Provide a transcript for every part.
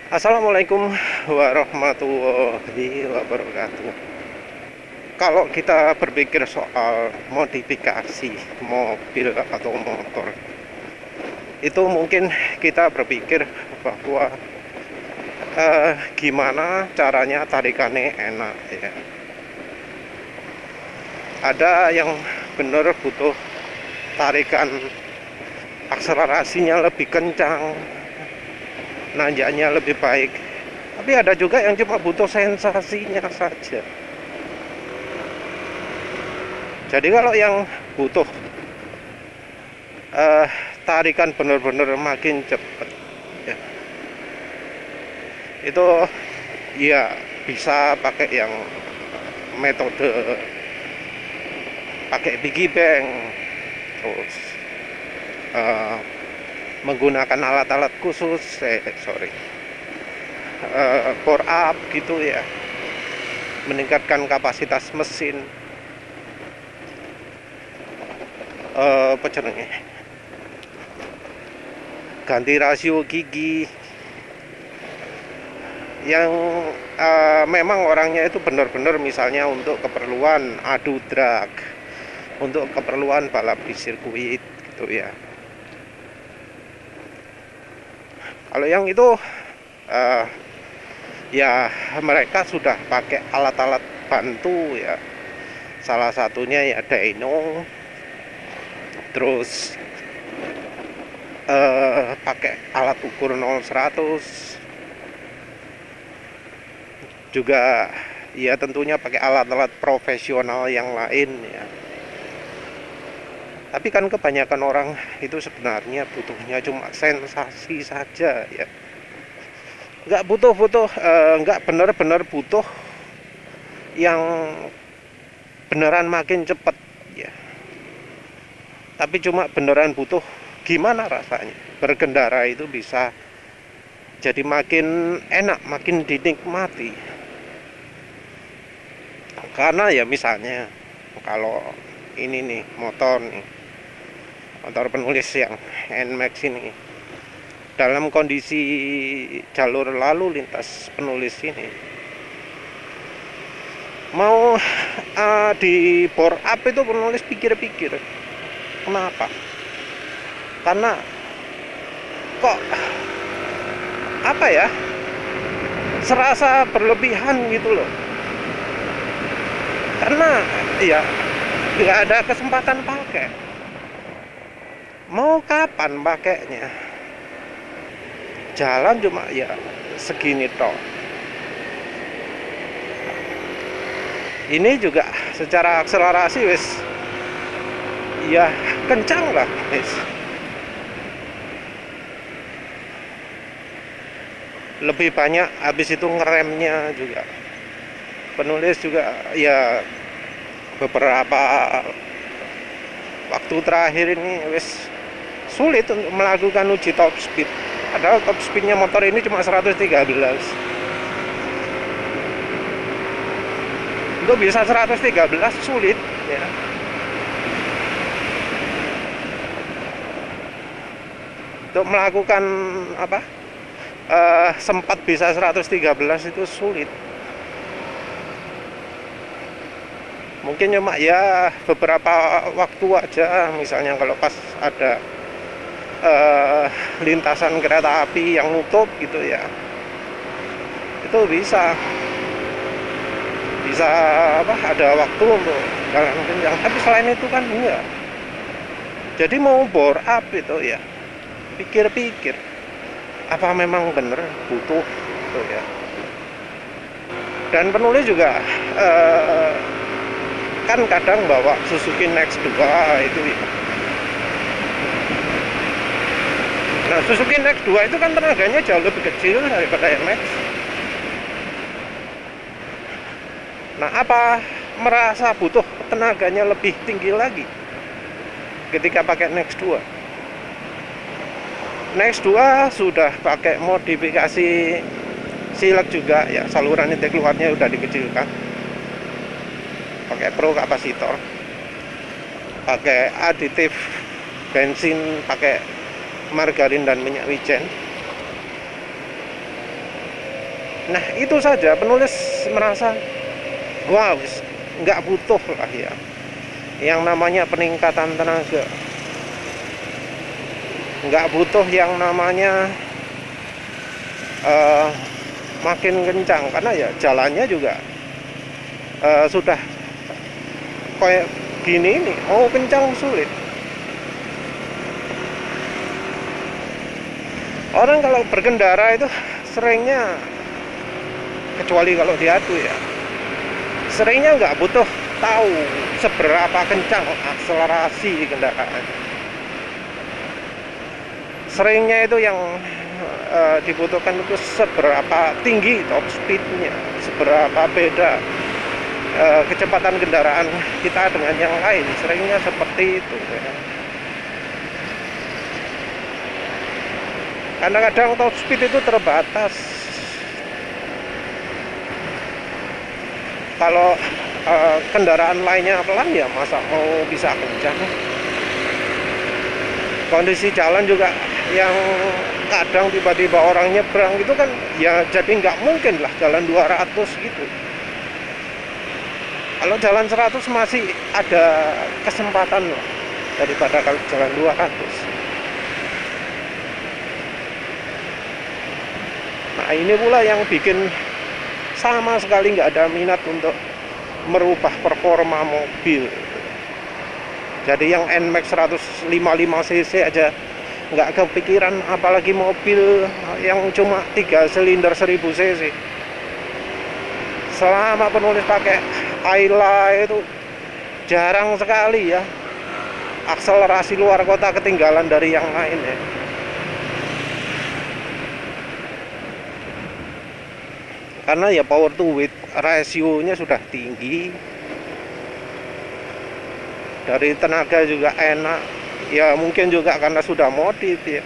Assalamualaikum warahmatullahi wabarakatuh. Kalau kita berpikir soal modifikasi mobil atau motor, itu mungkin kita berpikir bahwa gimana caranya tarikannya enak ya. Ada yang benar butuh tarikan akselerasinya lebih kencang, nanjaknya lebih baik. Tapi ada juga yang cuma butuh sensasinya saja. Jadi kalau yang butuh tarikan benar-benar makin cepat ya, itu ya bisa pakai yang metode pakai piggy bank, terus menggunakan alat-alat khusus, bore up gitu ya, meningkatkan kapasitas mesin, apa jenenge, ganti rasio gigi yang memang orangnya itu benar-benar misalnya untuk keperluan adu drag, untuk keperluan balap di sirkuit gitu ya. Kalau yang itu ya mereka sudah pakai alat-alat bantu ya, salah satunya ya dyno, terus pakai alat ukur 0-100 juga ya, tentunya pakai alat-alat profesional yang lain ya. Tapi kan kebanyakan orang itu sebenarnya butuhnya cuma sensasi saja ya, nggak nggak benar-benar butuh yang beneran makin cepat ya, tapi cuma beneran butuh gimana rasanya berkendara itu bisa jadi makin enak, makin dinikmati. Karena ya misalnya kalau ini nih motor penulis yang NMAX ini, dalam kondisi jalur lalu lintas penulis ini mau di bore up itu penulis pikir-pikir. Kenapa? Karena kok apa ya, serasa berlebihan gitu loh. Karena ya nggak ada kesempatan pakai. Mau kapan pakainya? Jalan cuma ya segini toh. Ini juga secara akselerasi wis ya kencang lah wis. Lebih banyak habis itu ngeremnya juga. Penulis juga ya beberapa waktu terakhir ini wis sulit untuk melakukan uji top speed, padahal top speednya motor ini cuma 113. Untuk bisa 113 sulit ya. Untuk melakukan apa, sempat bisa 113 itu sulit. Mungkin cuma ya beberapa waktu aja, misalnya kalau pas ada lintasan kereta api yang nutup gitu ya, itu bisa apa, ada waktu untuk jalan kencang. Tapi selain itu kan enggak. Jadi mau bore up itu ya pikir-pikir, apa memang bener butuh gitu ya. Dan penulis juga kan kadang bawa Suzuki Next 2 itu ya. Nah, Suzuki Next 2 itu kan tenaganya jauh lebih kecil daripada NMAX. Nah, apa merasa butuh tenaganya lebih tinggi lagi ketika pakai Next 2? Next 2 sudah pakai modifikasi silek juga ya, saluran intake keluarnya udah dikecilkan, pakai pro kapasitor, pakai aditif bensin, pakai margarin dan minyak wijen. Nah itu saja penulis merasa wah nggak butuh lah ya yang namanya peningkatan tenaga, nggak butuh yang namanya makin kencang, karena ya jalannya juga sudah kayak gini nih, mau kencang sulit. Orang kalau berkendara itu seringnya, kecuali kalau diadu ya, seringnya nggak butuh tahu seberapa kencang akselerasi kendaraan. Seringnya itu yang dibutuhkan itu seberapa tinggi top speednya, seberapa beda kecepatan kendaraan kita dengan yang lain. Seringnya seperti itu ya. Karena kadang top speed itu terbatas. Kalau kendaraan lainnya pelan ya masa mau bisa kencang. Kondisi jalan juga yang kadang tiba-tiba orang nyebrang itu kan ya, jadi nggak mungkin lah jalan 200 gitu. Kalau jalan 100 masih ada kesempatan loh, daripada kalau jalan 200. Nah ini pula yang bikin sama sekali nggak ada minat untuk merubah performa mobil. Jadi yang NMAX 155cc aja nggak kepikiran, apalagi mobil yang cuma 3 silinder 1000 cc. Selama penulis pakai Ayla itu jarang sekali ya akselerasi luar kota ketinggalan dari yang lain ya. Karena ya power to weight rasionya sudah tinggi, dari tenaga juga enak ya, mungkin juga karena sudah modif ya.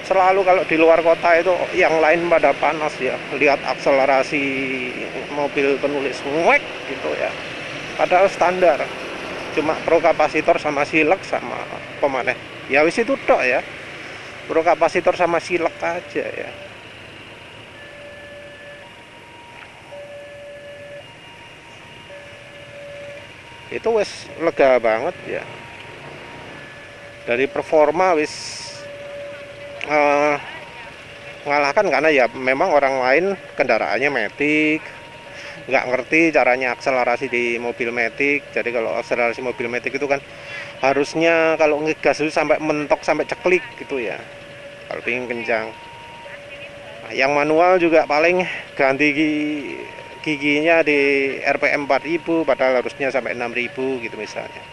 Selalu kalau di luar kota itu yang lain pada panas ya, lihat akselerasi mobil penulis ngek gitu ya, padahal standar cuma pro kapasitor sama silek sama pemaneh ya, wis itu tok ya, pro kapasitor sama silek aja ya. Itu wis lega banget ya, dari performa wis ngalahkan. Karena ya memang orang lain kendaraannya matic, nggak ngerti caranya akselerasi di mobil matic. Jadi kalau akselerasi mobil matic itu kan harusnya kalau ngegas itu sampai mentok, sampai ceklik gitu ya kalau pengen kencang. Nah, yang manual juga paling ganti giginya di RPM 4000 padahal harusnya sampai 6000 gitu misalnya.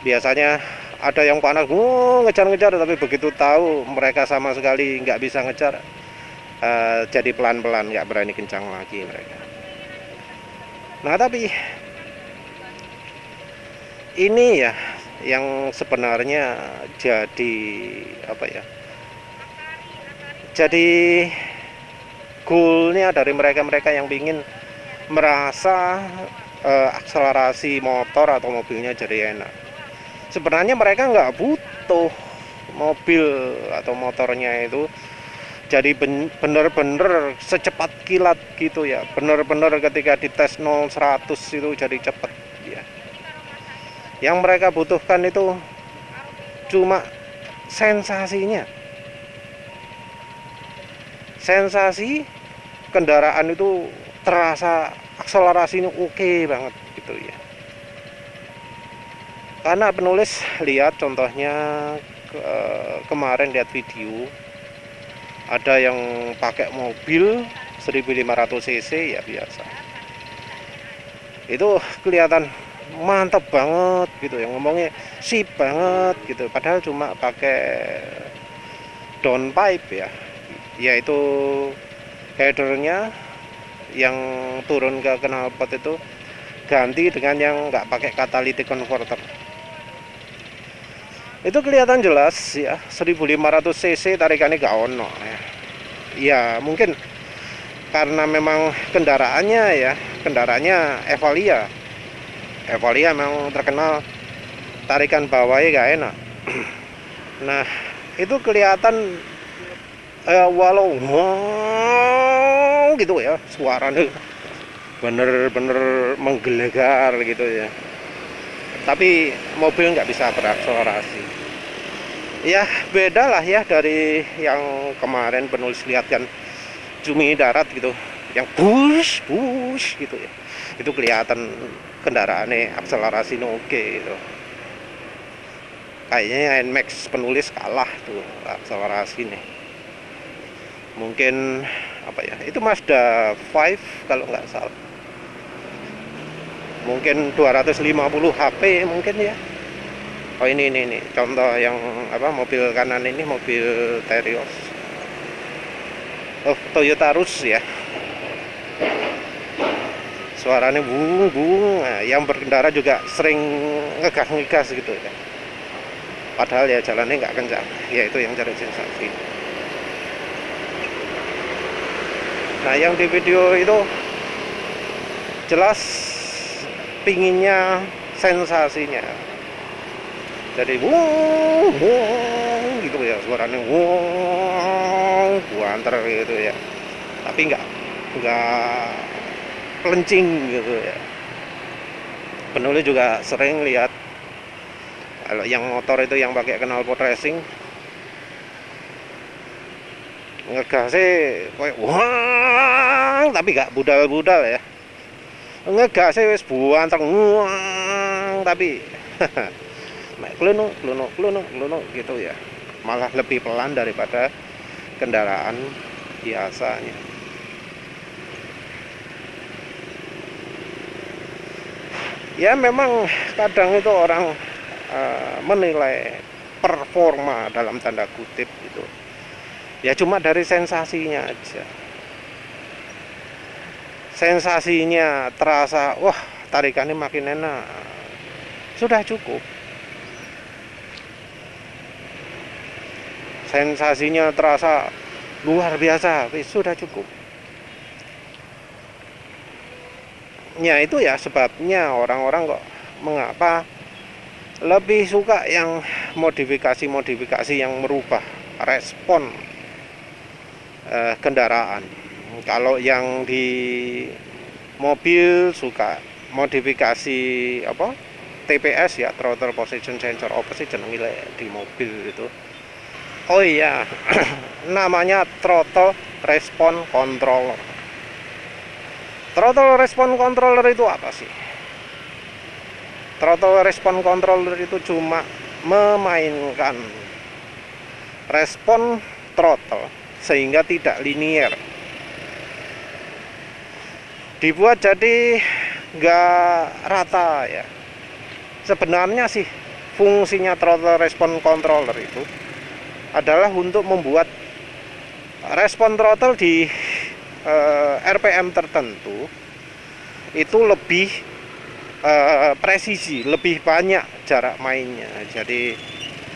Biasanya ada yang panas ngejar-ngejar, tapi begitu tahu mereka sama sekali nggak bisa ngejar, jadi pelan-pelan, nggak berani kencang lagi mereka. Nah tapi ini ya yang sebenarnya jadi apa ya, jadi goalnya dari mereka-mereka yang ingin merasa akselerasi motor atau mobilnya jadi enak. Sebenarnya mereka nggak butuh mobil atau motornya itu jadi bener-bener secepat kilat gitu ya, bener-bener ketika dites 0-100 itu jadi cepet ya. Yang mereka butuhkan itu cuma sensasinya, sensasi kendaraan itu terasa akselerasinya oke banget gitu ya. Karena penulis lihat contohnya kemarin lihat video, ada yang pakai mobil 1500 cc ya biasa, itu kelihatan mantap banget gitu ya, ngomongnya sip banget gitu, padahal cuma pakai downpipe ya, yaitu headernya yang turun ke knalpot itu ganti dengan yang nggak pakai catalytic converter. Itu kelihatan jelas ya, 1500 cc tarikannya gak ono ya. Ya mungkin karena memang kendaraannya ya, kendaraannya Evalia. Evalia memang terkenal tarikan bawahnya gak enak. Nah itu kelihatan walau gitu ya, suaranya bener-bener menggelegar gitu ya, tapi mobil nggak bisa berakselerasi. Ya beda lah ya dari yang kemarin penulis lihat kan, Cumi darat gitu, yang push gitu ya, itu kelihatan kendaraannya akselerasi oke gitu. Kayaknya NMAX penulis kalah tuh akselerasi nih. Mungkin apa ya, itu Mazda 5 kalau nggak salah, mungkin 250 HP mungkin ya. Oh ini contoh yang apa, mobil kanan ini mobil Terios, oh Toyota Rush ya, suaranya bung. Nah, yang berkendara juga sering ngegas gitu ya, padahal ya jalannya nggak kencang ya, itu yang cari sensasi. Nah yang di video itu jelas pinginnya sensasinya, jadi wung gitu ya, suaranya wung buanter gitu ya, tapi nggak pelencing gitu ya. Penulis juga sering lihat kalau yang motor itu yang pakai knalpot racing ngegasnya kayak wah, tapi gak budal-budal ya, ngegasnya wis buanter wah, tapi klunuk gitu ya, malah lebih pelan daripada kendaraan biasanya. Ya memang kadang itu orang menilai performa dalam tanda kutip gitu ya cuma dari sensasinya aja. Sensasinya terasa, wah tarikannya makin enak, sudah cukup. Sensasinya terasa luar biasa, sudah cukup. Ya itu ya sebabnya orang-orang kok mengapa lebih suka yang modifikasi yang merubah respon kendaraan. Kalau yang di mobil suka modifikasi apa, TPS ya, throttle position sensor, apa sih jenenge di mobil itu. Oh iya namanya throttle response controller. Throttle response controller itu apa sih? Throttle response controller itu cuma memainkan respon throttle sehingga tidak linier, dibuat jadi nggak rata ya. Sebenarnya sih fungsinya throttle response controller itu adalah untuk membuat respon throttle di RPM tertentu itu lebih presisi, lebih banyak jarak mainnya. Jadi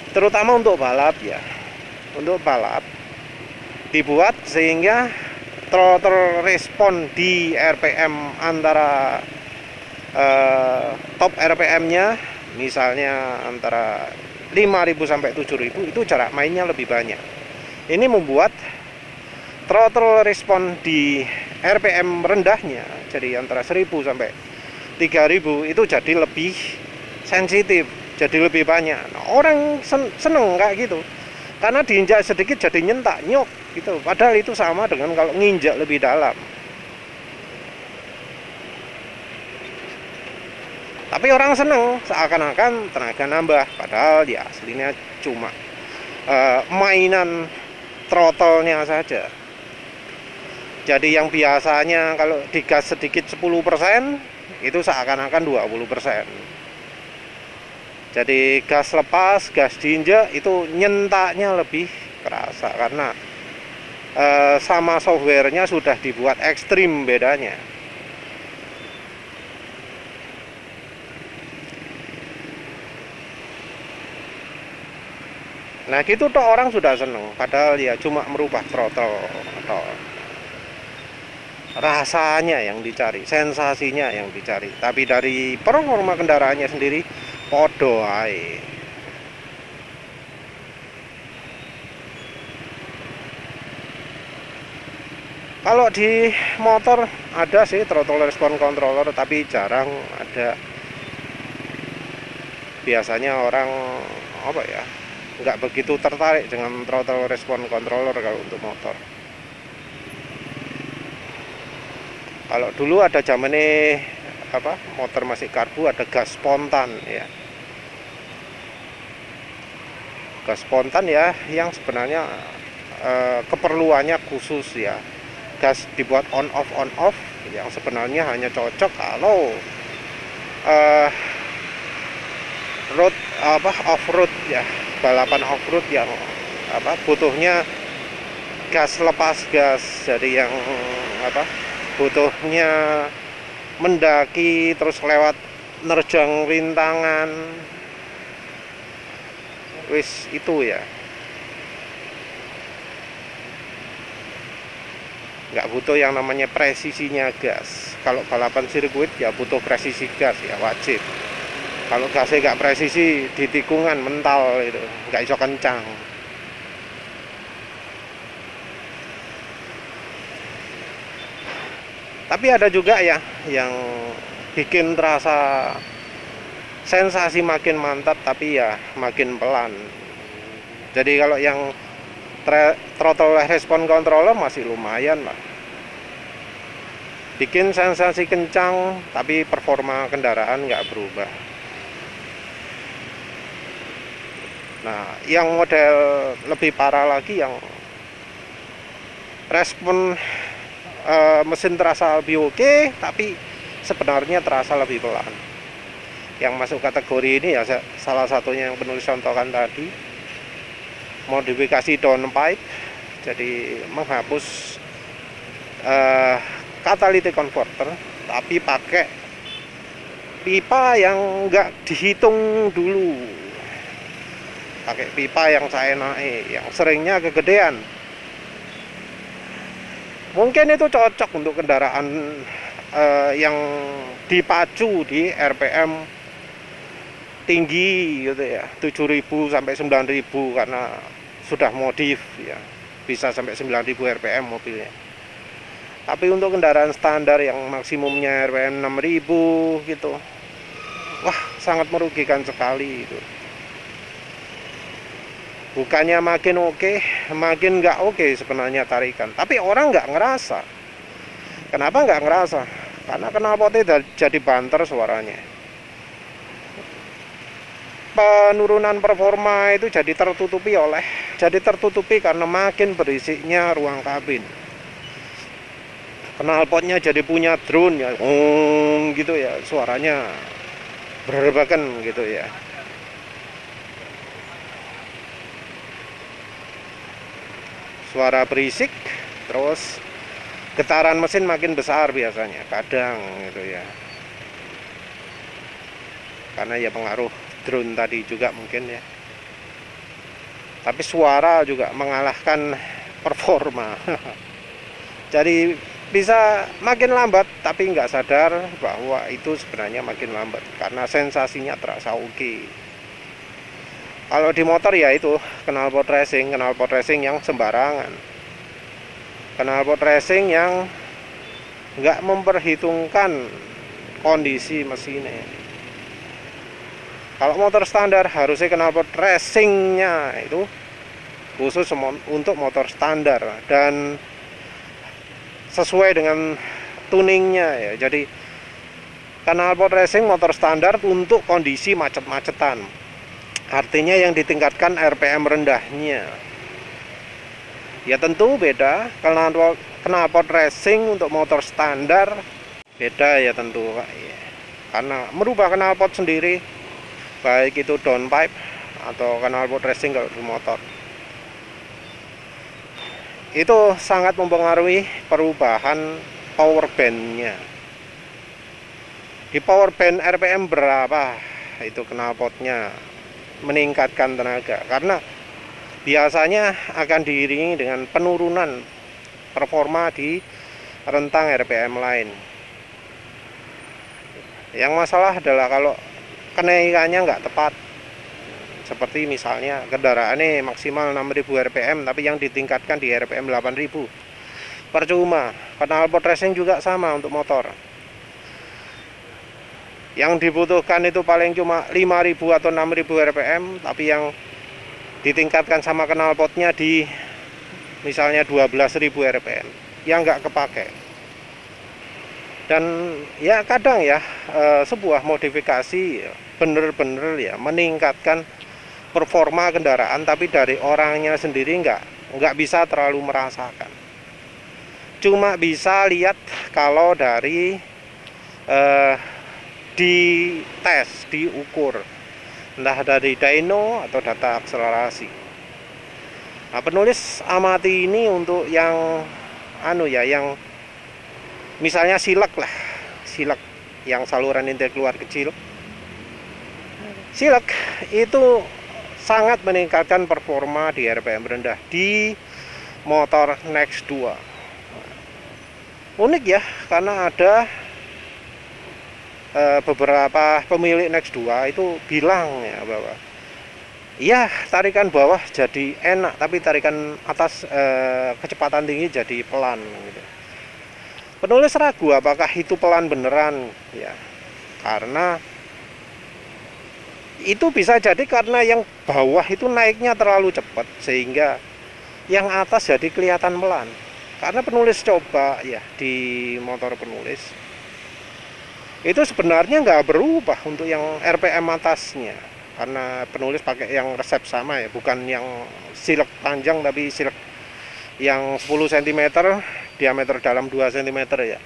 terutama untuk balap ya, untuk balap dibuat sehingga throttle respon di RPM antara top RPM-nya misalnya antara 5.000 sampai 7.000 itu jarak mainnya lebih banyak. Ini membuat throttle respon di RPM rendahnya, jadi antara 1.000 sampai 3.000 itu jadi lebih sensitif, jadi lebih banyak. Nah, orang seneng kayak gitu, karena diinjak sedikit jadi nyentak nyok gitu. Padahal itu sama dengan kalau nginjak lebih dalam. Tapi orang seneng seakan-akan tenaga nambah, padahal ya aslinya cuma mainan throttle-nya saja. Jadi yang biasanya kalau digas sedikit 10%, itu seakan-akan 20%. Jadi gas lepas, gas diinjak itu nyentaknya lebih kerasa karena sama softwarenya sudah dibuat ekstrim bedanya. Nah gitu toh orang sudah seneng, padahal ya cuma merubah throttle atau rasanya yang dicari, sensasinya yang dicari. Tapi dari performa kendaraannya sendiri podo ae. Kalau di motor ada sih throttle response controller, tapi jarang ada. Biasanya orang apa ya, nggak begitu tertarik dengan throttle response controller kalau untuk motor. Kalau dulu ada zaman ini apa, motor masih karbu, ada gas spontan ya. Gas spontan ya, yang sebenarnya keperluannya khusus ya. Gas dibuat on off, yang sebenarnya hanya cocok kalau road apa, off road ya, balapan off road yang apa, butuhnya gas lepas gas. Jadi yang apa, butuhnya mendaki terus lewat nerjang rintangan, wis itu ya, nggak butuh yang namanya presisinya gas. Kalau balapan sirkuit ya butuh presisi gas ya, wajib. Kalau gasnya nggak presisi, di tikungan mental itu, nggak iso kencang. Tapi ada juga ya yang bikin terasa sensasi makin mantap, tapi ya makin pelan. Jadi kalau yang throttle response controller masih lumayan lah, bikin sensasi kencang, tapi performa kendaraan nggak berubah. Nah, yang model lebih parah lagi, yang respon mesin terasa lebih oke, tapi sebenarnya terasa lebih pelan. Yang masuk kategori ini ya salah satunya yang penulis contohkan tadi, modifikasi downpipe, jadi menghapus catalytic converter, tapi pakai pipa yang nggak dihitung dulu, pakai pipa yang saya naik, yang seringnya kegedean. Mungkin itu cocok untuk kendaraan yang dipacu di RPM tinggi gitu ya, 7.000 sampai 9.000, karena sudah modif ya, bisa sampai 9.000 RPM mobilnya. Tapi untuk kendaraan standar yang maksimumnya RPM 6.000 gitu, wah sangat merugikan sekali itu. Bukannya makin oke, makin nggak oke sebenarnya tarikan. Tapi orang nggak ngerasa. Kenapa nggak ngerasa? Karena knalpotnya jadi banter suaranya. Penurunan performa itu jadi tertutupi karena makin berisiknya ruang kabin. Knalpotnya jadi punya drone ya, gitu ya, suaranya berbakan gitu ya. Suara berisik, terus getaran mesin makin besar biasanya, kadang gitu ya. Karena ya pengaruh drone tadi juga mungkin ya. Tapi suara juga mengalahkan performa. Jadi bisa makin lambat, tapi nggak sadar bahwa itu sebenarnya makin lambat karena sensasinya terasa oke. Kalau di motor ya itu knalpot racing yang sembarangan, knalpot racing yang nggak memperhitungkan kondisi mesinnya. Kalau motor standar harusnya knalpot racingnya itu khusus untuk motor standar dan sesuai dengan tuningnya ya. Jadi knalpot racing motor standar untuk kondisi macet-macetan. Artinya yang ditingkatkan RPM rendahnya. Ya tentu beda. Knalpot racing untuk motor standar beda ya tentu Pak. Karena merubah knalpot sendiri, baik itu downpipe atau knalpot racing kalau di motor, itu sangat mempengaruhi perubahan power bandnya. Di power band RPM berapa itu knalpotnya meningkatkan tenaga, karena biasanya akan diiringi dengan penurunan performa di rentang RPM lain. Yang masalah adalah kalau kenaikannya nggak tepat. Seperti misalnya kendaraan ini maksimal 6.000 rpm tapi yang ditingkatkan di rpm 8.000, percuma. Knalpot racing juga sama untuk motor, yang dibutuhkan itu paling cuma 5.000 atau 6.000 rpm, tapi yang ditingkatkan sama knalpotnya di misalnya 12.000 rpm, yang nggak kepake. Dan ya kadang ya sebuah modifikasi bener-bener ya meningkatkan performa kendaraan, tapi dari orangnya sendiri nggak bisa terlalu merasakan. Cuma bisa lihat kalau dari dites, diukur, entah dari dyno atau data akselerasi. Nah, penulis amati ini untuk yang yang misalnya silek yang saluran inti keluar kecil. Silek itu sangat meningkatkan performa di RPM rendah di motor Next 2. Unik ya, karena ada beberapa pemilik Next 2 itu bilang ya bahwa iya, tarikan bawah jadi enak, tapi tarikan atas kecepatan tinggi jadi pelan gitu. Penulis ragu apakah itu pelan beneran ya, karena itu bisa jadi karena yang bawah itu naiknya terlalu cepat sehingga yang atas jadi kelihatan pelan. Karena penulis coba ya di motor penulis itu sebenarnya nggak berubah untuk yang RPM atasnya, karena penulis pakai yang resep sama ya, bukan yang silek panjang tapi silek yang 10 cm, diameter dalam 2 cm ya,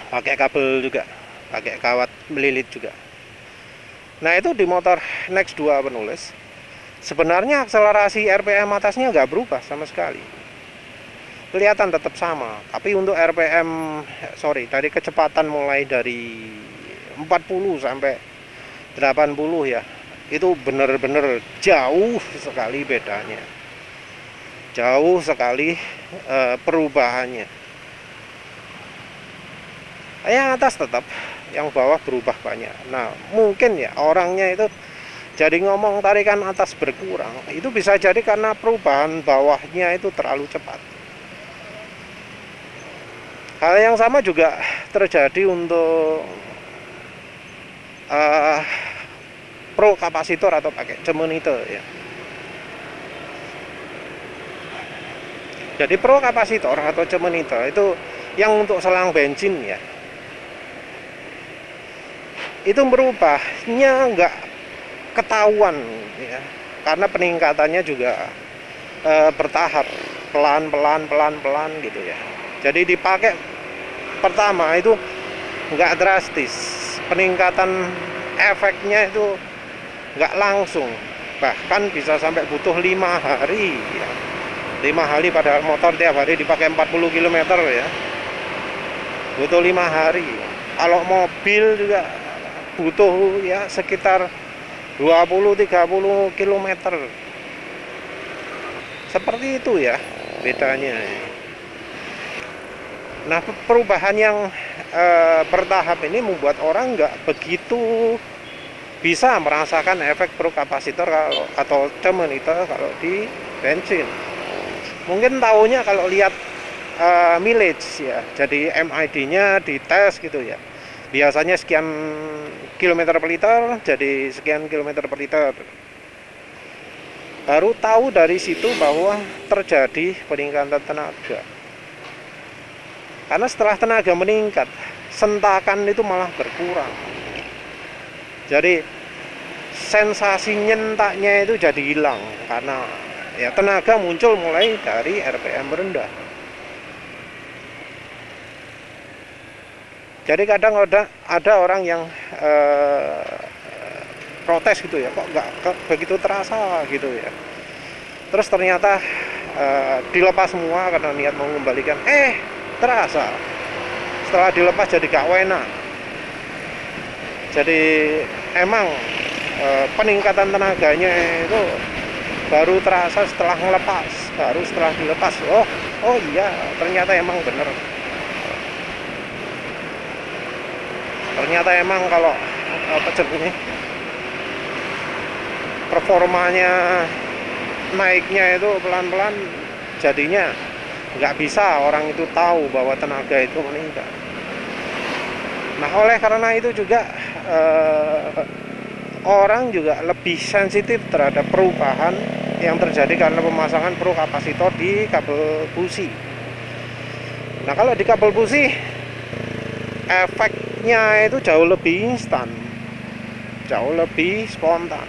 pakai kabel juga, pakai kawat melilit juga. Nah itu di motor Next 2 penulis sebenarnya akselerasi RPM atasnya nggak berubah sama sekali, kelihatan tetap sama. Tapi untuk dari kecepatan mulai dari 40 sampai 80 ya, itu benar-benar jauh sekali bedanya, jauh sekali perubahannya. Yang atas tetap, yang bawah berubah banyak. Nah mungkin ya orangnya itu jadi ngomong tarikan atas berkurang, itu bisa jadi karena perubahan bawahnya itu terlalu cepat. Hal yang sama juga terjadi untuk pro kapasitor atau pakai cemenite ya. Jadi pro kapasitor atau cemenite itu yang untuk selang bensin ya, itu berubahnya nggak ketahuan ya, karena peningkatannya juga bertahap, pelan gitu ya. Jadi dipakai pertama itu nggak drastis, peningkatan efeknya itu nggak langsung, bahkan bisa sampai butuh 5 hari ya. 5 hari padahal motor tiap hari dipakai 40 km ya, butuh 5 hari. Kalau mobil juga butuh ya sekitar 20-30 km. Seperti itu ya bedanya. Nah perubahan yang bertahap ini membuat orang nggak begitu bisa merasakan efek pro kapasitor atau cemenite kalau di bensin. Mungkin tahunya kalau lihat mileage ya, jadi MID-nya dites gitu ya, biasanya sekian kilometer per liter, jadi sekian kilometer per liter. Baru tahu dari situ bahwa terjadi peningkatan tenaga. Karena setelah tenaga meningkat, sentakan itu malah berkurang. Jadi sensasi nyentaknya itu jadi hilang karena ya tenaga muncul mulai dari RPM rendah. Jadi kadang ada orang yang protes gitu ya, kok nggak begitu terasa gitu ya. Terus ternyata dilepas semua karena niat mau mengembalikan, terasa. Setelah dilepas jadi gak enak. Jadi emang peningkatan tenaganya itu baru terasa setelah ngelepas, baru setelah dilepas. Oh iya, ternyata emang bener. Ternyata emang kalau apa jenisnya, performanya naiknya itu pelan-pelan, jadinya nggak bisa orang itu tahu bahwa tenaga itu meningkat. Nah, oleh karena itu juga orang juga lebih sensitif terhadap perubahan yang terjadi karena pemasangan pro kapasitor di kabel busi. Nah, kalau di kabel busi efeknya itu jauh lebih instan, jauh lebih spontan.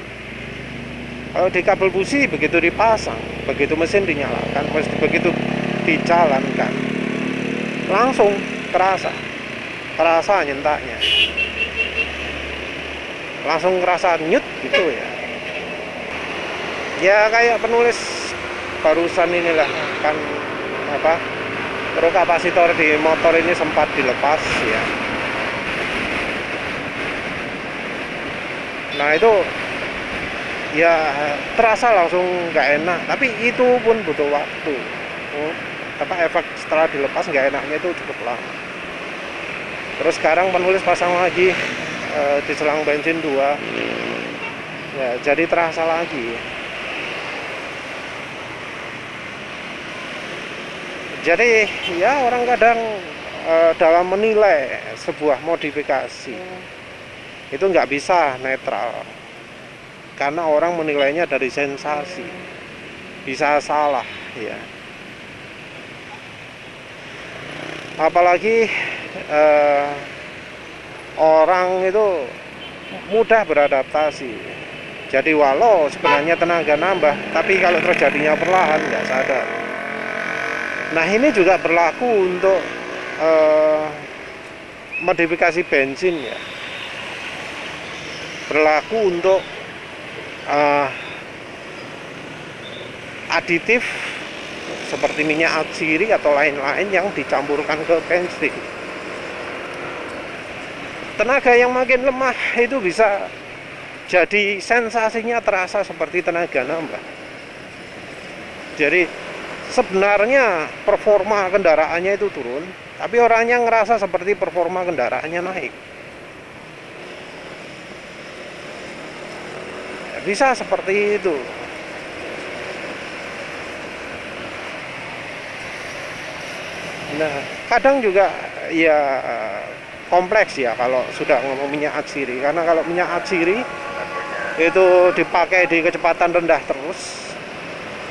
Kalau di kabel busi begitu dipasang, begitu mesin dinyalakan, begitu dijalankan, langsung terasa nyentaknya, langsung kerasa nyut gitu ya. Ya kayak penulis barusan inilah kan, apa, pro kapasitor di motor ini sempat dilepas ya. Nah itu ya terasa langsung nggak enak, tapi itu pun butuh waktu. Efek setelah dilepas nggak enaknya itu cukup lama. Terus sekarang penulis pasang lagi di selang bensin 2 ya, jadi terasa lagi. Jadi ya orang kadang dalam menilai sebuah modifikasi itu nggak bisa netral, karena orang menilainya dari sensasi, bisa salah ya. Apalagi orang itu mudah beradaptasi. Jadi walau sebenarnya tenaga nambah, tapi kalau terjadinya perlahan nggak sadar. Nah ini juga berlaku untuk modifikasi bensin ya, berlaku untuk aditif seperti minyak atsiri atau lain-lain yang dicampurkan ke bensin. Tenaga yang makin lemah itu bisa jadi sensasinya terasa seperti tenaga nambah. Jadi sebenarnya performa kendaraannya itu turun, tapi orangnya ngerasa seperti performa kendaraannya naik. Bisa seperti itu. Nah, kadang juga ya kompleks ya kalau sudah ngomong minyak atsiri, karena kalau minyak atsiri itu dipakai di kecepatan rendah terus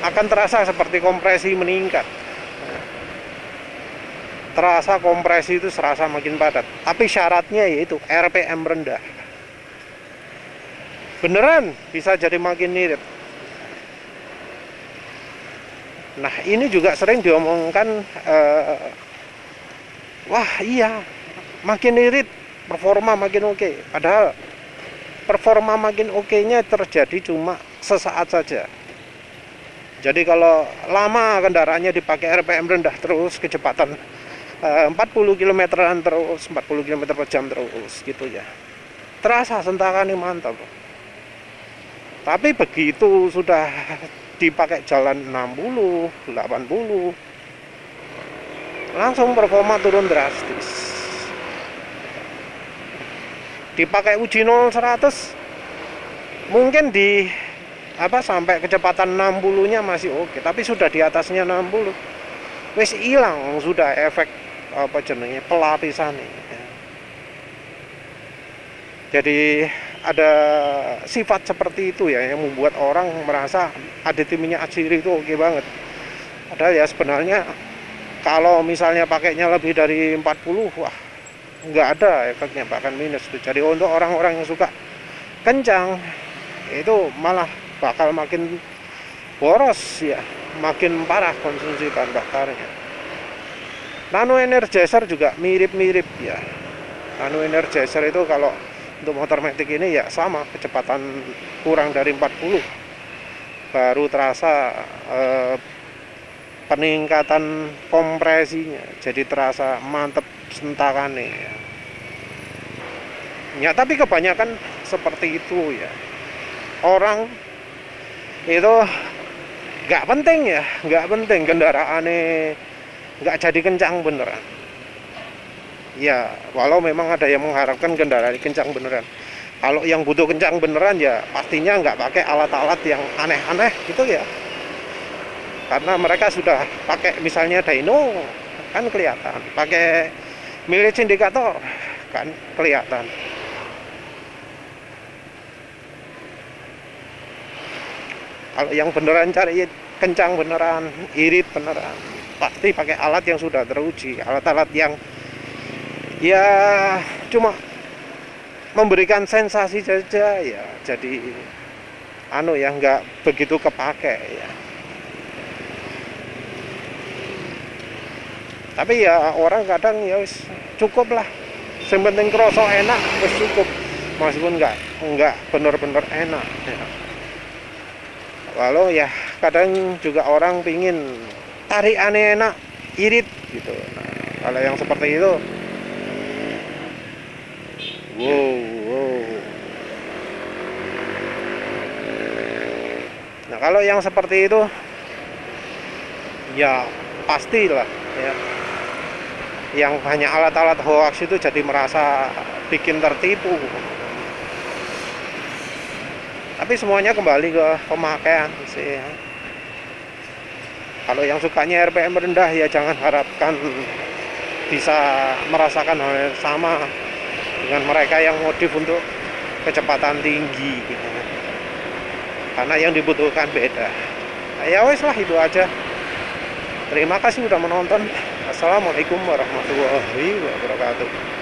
akan terasa seperti kompresi meningkat. Terasa kompresi itu serasa makin padat, tapi syaratnya yaitu RPM rendah. Beneran bisa jadi makin irit. Nah ini juga sering diomongkan, wah iya makin irit performa makin oke. Padahal performa makin oke-nya terjadi cuma sesaat saja. Jadi kalau lama kendaraannya dipakai RPM rendah terus, kecepatan 40 km/an terus, 40 km per jam terus gitu ya, terasa sentakannya mantap. Tapi begitu sudah dipakai jalan 60, 80, langsung performa turun drastis. Dipakai uji 0-100 mungkin di sampai kecepatan 60-nya masih oke, tapi sudah di atasnya 60 wis hilang sudah efek pelapisan ya. Jadi ada sifat seperti itu ya yang membuat orang merasa aditif minyak atsiri itu oke banget. Padahal ya sebenarnya kalau misalnya pakainya lebih dari 40, wah nggak ada efeknya, bahkan minus. Jadi untuk orang-orang yang suka kencang itu malah bakal makin boros ya, makin parah konsumsi bahan bakarnya. Nano Energizer juga mirip-mirip ya. Nano Energizer itu kalau untuk motor matic ini ya sama, kecepatan kurang dari 40 baru terasa peningkatan kompresinya, jadi terasa mantep sentakannya ya. Ya tapi kebanyakan seperti itu ya. Orang itu nggak penting ya, nggak penting kendaraannya nggak jadi kencang beneran. Ya, walau memang ada yang mengharapkan kendaraan kencang beneran. Kalau yang butuh kencang beneran ya pastinya nggak pakai alat-alat yang aneh-aneh gitu ya, karena mereka sudah pakai misalnya dyno kan kelihatan, pakai mileage indikator kan kelihatan. Kalau yang beneran cari kencang beneran, irit beneran, pasti pakai alat yang sudah teruji, alat-alat yang ya cuma memberikan sensasi saja ya, jadi anu ya nggak begitu kepake ya. Tapi ya orang kadang ya wis cukup lah, yang penting kroso enak wis cukup, meskipun nggak bener-bener enak ya. Walau ya kadang juga orang pingin tarik aneh enak irit gitu. Nah, kalau yang seperti itu wow. Nah kalau yang seperti itu ya pastilah ya, yang banyak alat-alat hoax itu jadi merasa bikin tertipu. Tapi semuanya kembali ke pemakaian sih ya. Kalau yang sukanya RPM rendah ya jangan harapkan bisa merasakan hal yang sama dengan mereka yang modif untuk kecepatan tinggi gitu. Karena yang dibutuhkan beda. Nah, ya wes lah itu aja. Terima kasih sudah menonton. Assalamualaikum warahmatullahi wabarakatuh.